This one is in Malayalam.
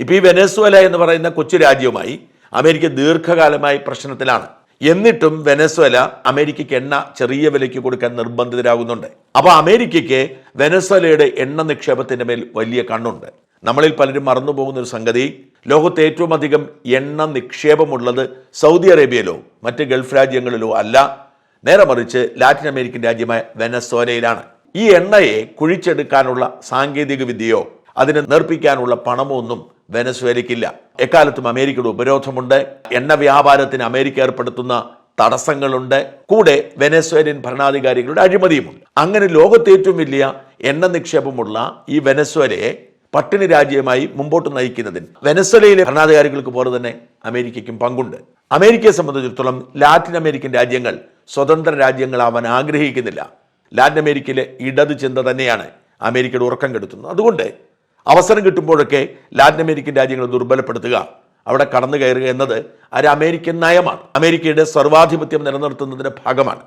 ഇപ്പോൾ ഈ വെനസ്വേല എന്ന് പറയുന്ന കൊച്ചു രാജ്യവുമായി അമേരിക്ക ദീർഘകാലമായി പ്രശ്നത്തിലാണ്. എന്നിട്ടും വെനസ്വേല അമേരിക്കയ്ക്ക് എണ്ണ ചെറിയ വിലയ്ക്ക് കൊടുക്കാൻ നിർബന്ധിതരാകുന്നുണ്ട്. അപ്പോൾ അമേരിക്കയ്ക്ക് വെനസ്വേലയുടെ എണ്ണ നിക്ഷേപത്തിന്റെ മേൽ വലിയ കണ്ണുണ്ട്. നമ്മളിൽ പലരും മറന്നുപോകുന്ന ഒരു സംഗതി, ലോകത്ത് ഏറ്റവും അധികം എണ്ണ നിക്ഷേപമുള്ളത് സൗദി അറേബ്യയിലോ മറ്റ് ഗൾഫ് രാജ്യങ്ങളിലോ അല്ല, നേരെ മറിച്ച് ലാറ്റിൻ അമേരിക്കൻ രാജ്യമായ വെനസ്വേലയിലാണ്. ഈ എണ്ണയെ കുഴിച്ചെടുക്കാനുള്ള സാങ്കേതിക വിദ്യയോ അതിനെ നേർപ്പിക്കാനുള്ള പണമോ ഒന്നും വെനസ്വേലയ്ക്കില്ല. എക്കാലത്തും അമേരിക്കയുടെ ഉപരോധമുണ്ട്, എണ്ണ വ്യാപാരത്തിന് അമേരിക്ക ഏർപ്പെടുത്തുന്ന തടസ്സങ്ങളുണ്ട്, കൂടെ വെനസ്വേലിയൻ ഭരണാധികാരികളുടെ അഴിമതിയുമുണ്ട്. അങ്ങനെ ലോകത്തെ ഏറ്റവും വലിയ എണ്ണ നിക്ഷേപമുള്ള ഈ വെനസ്വേലയെ പട്ടിണി രാജ്യമായി മുമ്പോട്ട് നയിക്കുന്നതിന് വെനസ്വേലയിലെ ഭരണാധികാരികൾക്ക് പോലെ തന്നെ അമേരിക്കയ്ക്കും പങ്കുണ്ട്. അമേരിക്കയെ സംബന്ധിച്ചിടത്തോളം ലാറ്റിൻ അമേരിക്കൻ രാജ്യങ്ങൾ സ്വതന്ത്ര രാജ്യങ്ങളാവാൻ ആഗ്രഹിക്കുന്നില്ല. ലാറ്റിൻ അമേരിക്കയിലെ ഇടത് ചിന്ത തന്നെയാണ് അമേരിക്കയുടെ ഉറക്കം കെടുത്തുന്നത്. അതുകൊണ്ട് അവസരം കിട്ടുമ്പോഴൊക്കെ ലാറ്റിൻ അമേരിക്കൻ രാജ്യങ്ങളെ ദുർബലപ്പെടുത്തുക, അവിടെ കടന്നു കയറുക എന്നത് ഒരു അമേരിക്കൻ നയമാണ്. അമേരിക്കയുടെ സർവാധിപത്യം നിലനിർത്തുന്നതിന്റെ ഭാഗമാണ്.